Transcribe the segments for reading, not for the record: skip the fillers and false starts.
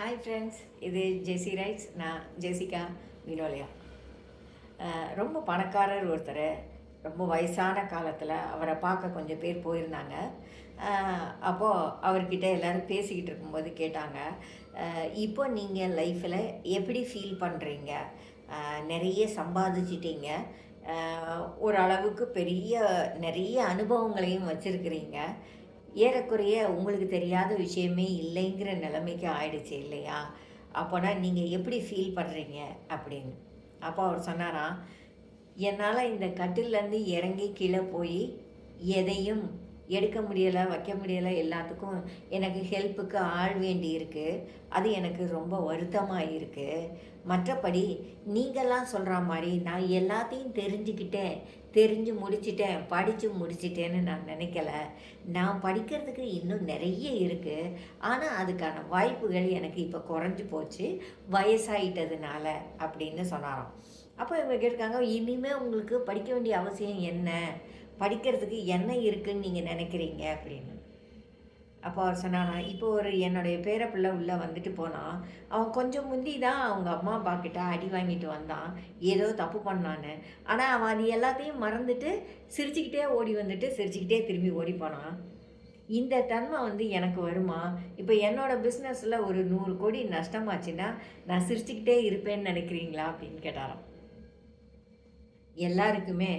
Hi friends, இது ஜெசி rights. நான் Jessica Vinolia. ரொம்ப பணக்காரர் ஒருத்தர். ரொம்ப வயசான காலத்தில் அவரை பார்க்க கொஞ்சம் பேர் போயிருந்தாங்க. அப்போது அவர்கிட்ட எல்லோரும் பேசிக்கிட்டு இருக்கும்போது கேட்டாங்க, இப்போ நீங்கள் லைஃப்பில் எப்படி ஃபீல் பண்ணுறீங்க? நிறைய சம்பாதிச்சிட்டீங்க, ஓரளவுக்கு நிறைய அனுபவங்களையும் வச்சுருக்கிறீங்க. ஏறக்குறைய உங்களுக்கு தெரியாத விஷயமே இல்லைங்கிற நிலைமைக்கு ஆயிடுச்சு இல்லையா? அப்போனா நீங்கள் எப்படி ஃபீல் பண்ணுறீங்க அப்படின்னு. அப்போ அவர் சொன்னாராம், என்னால் இந்த கட்டிலேருந்து இறங்கி கீழே போய் எதையும் எடுக்க முடியலை, வைக்க முடியலை. எல்லாத்துக்கும் எனக்கு ஹெல்ப்புக்கு ஆள் வேண்டி இருக்குது. அது எனக்கு ரொம்ப வருத்தமாக இருக்குது. மற்றபடி நீங்கள்லாம் சொல்கிற மாதிரி நான் எல்லாத்தையும் தெரிஞ்சு முடிச்சிட்டேன், படித்து முடிச்சிட்டேன்னு நான் நினைக்கல. நான் படிக்கிறதுக்கு இன்னும் நிறைய இருக்குது. ஆனால் அதுக்கான வாய்ப்புகள் எனக்கு இப்போ குறைஞ்சி போச்சு, வயசாயிட்டதுனால அப்படின்னு சொன்னாராம். அப்போ இவங்க கேட்டிருக்காங்க, இனிமேல் உங்களுக்கு படிக்க வேண்டிய அவசியம் என்ன? படிக்கிறதுக்கு என்ன இருக்குதுன்னு நீங்கள் நினைக்கிறீங்க அப்படின்னு. அப்போ அவர் சொன்னானா, இப்போ என்னுடைய பேரப்பிள்ளை உள்ளே வந்துட்டு போனான். அவன் கொஞ்சம் முந்தி தான் அவங்க அம்மா அப்பா கிட்ட அடி வாங்கிட்டு வந்தான், ஏதோ தப்பு பண்ணான்னு. ஆனால் அவன் அது எல்லாத்தையும் மறந்துட்டு சிரிச்சுக்கிட்டே ஓடி வந்துட்டு சிரிச்சுக்கிட்டே திரும்பி ஓடி போனான். இந்த தன்மை எனக்கு வருமா? இப்போ என்னோடய பிஸ்னஸில் ஒரு 100 கோடி நஷ்டமாச்சுன்னா நான் சிரிச்சுக்கிட்டே இருப்பேன்னு நினைக்கிறீங்களா அப்படின்னு கேட்டாராம். எல்லாருக்குமே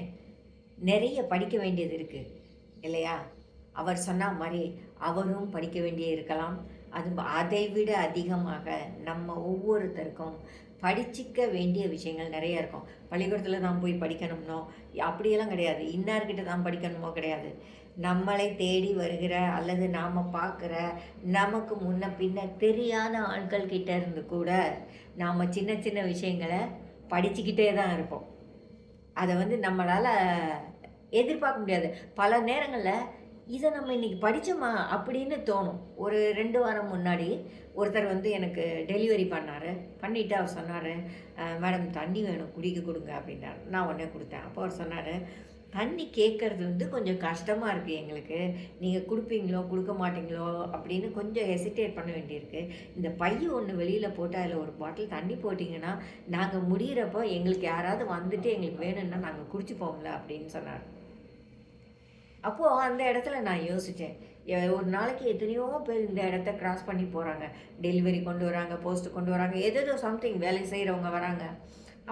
நிறைய படிக்க வேண்டியது இருக்குது இல்லையா? அவர் சொன்ன மாதிரி அவரும் படிக்க வேண்டிய இருக்கலாம். அதை விட அதிகமாக நம்ம ஒவ்வொருத்தருக்கும் படிச்சிக்க வேண்டிய விஷயங்கள் நிறைய இருக்கும். பள்ளிக்கூடத்தில் தான் போய் படிக்கணும்னோ அப்படியெல்லாம் கிடையாது. இன்னார்கிட்ட தான் படிக்கணுமோ கிடையாது. நம்மளை தேடி வருகிற அல்லது நாம் பார்க்குற நமக்கு முன்ன பின்ன தெரியாத ஆட்கள் கிட்ட இருந்து கூட நாம் சின்ன சின்ன விஷயங்களை படிச்சுக்கிட்டே தான் இருப்போம். அதை நம்மளால் எதிர்பார்க்க முடியாது. பல நேரங்களில் இதை நம்ம இன்றைக்கி படித்தோமா அப்படின்னு தோணும். ஒரு 2 வாரம் முன்னாடி ஒருத்தர் எனக்கு டெலிவரி பண்ணிவிட்டு அவர் சொன்னார், மேடம் தண்ணி வேணும், குடிக்க கொடுங்க அப்படின்னார். நான் உடனே கொடுத்தேன். அப்போ அவர் சொன்னார், தண்ணி கேட்குறது கொஞ்சம் கஷ்டமாக இருக்குது எங்களுக்கு, நீங்கள் கொடுப்பீங்களோ கொடுக்க மாட்டீங்களோ அப்படின்னு கொஞ்சம் ஹெசிடேட் பண்ண வேண்டியிருக்கு. இந்த பைய ஒன்று வெளியில் போட்டு அதில் ஒரு பாட்டில் தண்ணி போட்டிங்கன்னா நாங்கள் முடிகிறப்போ எங்களுக்கு யாராவது வந்துட்டு எங்களுக்கு வேணும்னா நாங்கள் குடிச்சுப்போம்ல அப்படின்னு சொன்னார். அப்போது அந்த இடத்துல நான் யோசித்தேன், ஒரு நாளைக்கு எத்தனையோ பேர் இந்த இடத்த கிராஸ் பண்ணி போகிறாங்க. டெலிவரி கொண்டு வராங்க, போஸ்ட்டு கொண்டு வராங்க, ஏதோ சம்திங் வேலை செய்கிறவங்க வராங்க.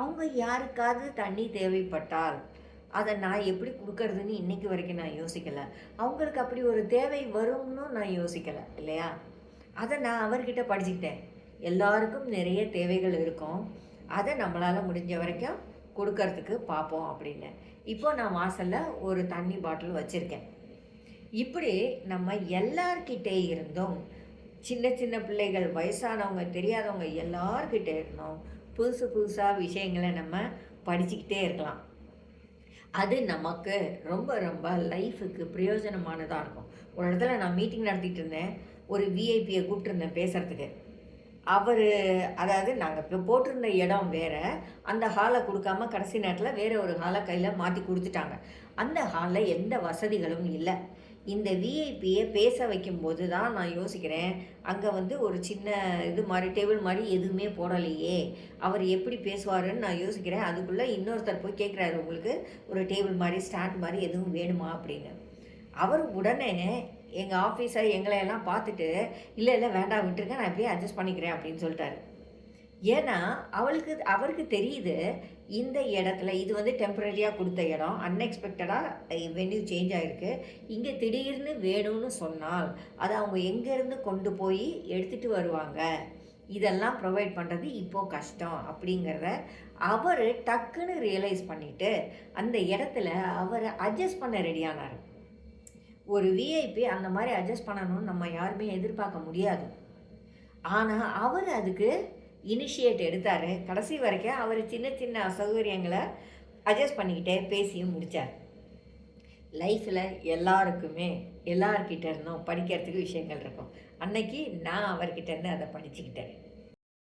அவங்க யாருக்காவது தண்ணி தேவைப்பட்டால் அதை நான் எப்படி கொடுக்கறதுன்னு இன்றைக்கி வரைக்கும் நான் யோசிக்கலை. அவங்களுக்கு அப்படி ஒரு தேவை வரும்னு நான் யோசிக்கலை இல்லையா? அதை நான் அவர்கிட்ட படிச்சுக்கிட்டேன். எல்லாருக்கும் நிறைய தேவைகள் இருக்கும், அதை நம்மளால் முடிஞ்ச வரைக்கும் கொடுக்கறதுக்கு பார்ப்போம் அப்படின்னு. இப்போ நான் வாசலில் ஒரு தண்ணி பாட்டில் வச்சுருக்கேன். இப்படி நம்ம எல்லார்கிட்டே இருந்தும், சின்ன சின்ன பிள்ளைகள், வயசானவங்க, தெரியாதவங்க எல்லார்கிட்டே இருந்தோம் புதுசாக விஷயங்களை நம்ம படிச்சுக்கிட்டே இருக்கலாம். அது நமக்கு ரொம்ப ரொம்ப லைஃபுக்கு பிரயோஜனமானதாக இருக்கும். ஒரு இடத்துல நான் மீட்டிங் நடத்திட்டு இருந்தேன். ஒரு விஐபியை கூப்பிட்டுருந்தேன் பேசுகிறதுக்கு. அதாவது நாங்கள் இப்போ போட்டிருந்த இடம் வேறு, அந்த ஹாலை கொடுக்காம கடைசி நேரத்தில் வேறு ஒரு ஹாலை கையில் மாற்றி கொடுத்துட்டாங்க. அந்த ஹாலில் எந்த வசதிகளும் இல்லை. இந்த விஐபியை பேச வைக்கும்போது தான் நான் யோசிக்கிறேன், அங்கே ஒரு சின்ன இது மாதிரி டேபிள் மாதிரி எதுவுமே போடலையே, அவர் எப்படி பேசுவாருன்னு நான் யோசிக்கிறேன். அதுக்குள்ளே இன்னொருத்தர் போய் கேட்குறாரு, உங்களுக்கு ஒரு டேபிள் மாதிரி ஸ்டாண்ட் மாதிரி எதுவும் வேணுமா அப்படின்னு. அவர் உடனே எங்கள் ஆஃபீஸை எங்களையெல்லாம் பார்த்துட்டு, இல்லை வேண்டாம் விட்டுருங்க, நான் எப்படியே அட்ஜஸ்ட் பண்ணிக்கிறேன் அப்படின்னு சொல்லிட்டாரு. ஏன்னா அவருக்கு தெரியுது, இந்த இடத்துல இது டெம்பரரியாக கொடுத்த இடம், அன்எக்ஸ்பெக்டடாக வென்யூ சேஞ்ச் ஆகிருக்கு. இங்கே திடீர்னு வேணும்னு சொன்னால் அதை அவங்க எங்கேருந்து கொண்டு போய் எடுத்துகிட்டு வருவாங்க, இதெல்லாம் ப்ரொவைட் பண்ணுறது இப்போது கஷ்டம் அப்படிங்கிறத அவர் டக்குன்னு ரியலைஸ் பண்ணிவிட்டு அந்த இடத்துல அவர் அட்ஜஸ்ட் பண்ண ரெடியானார். ஒரு விஐபி அந்த மாதிரி அட்ஜஸ்ட் பண்ணணும்னு நம்ம யாருமே எதிர்பார்க்க முடியாது. ஆனால் அவர் அதுக்கு இனிஷியேட் எடுத்தார். கடைசி வரைக்கும் அவர் சின்ன சின்ன அசௌகரியங்களை அட்ஜஸ்ட் பண்ணிக்கிட்டே பேசியும் முடித்தார். லைஃப்பில் எல்லாருக்குமே எல்லார்கிட்ட இருந்தும் படிக்கிறதுக்கு விஷயங்கள் இருக்கும். அன்னைக்கு நான் அவர்கிட்ட இருந்து அதை படிச்சுக்கிட்டேன்.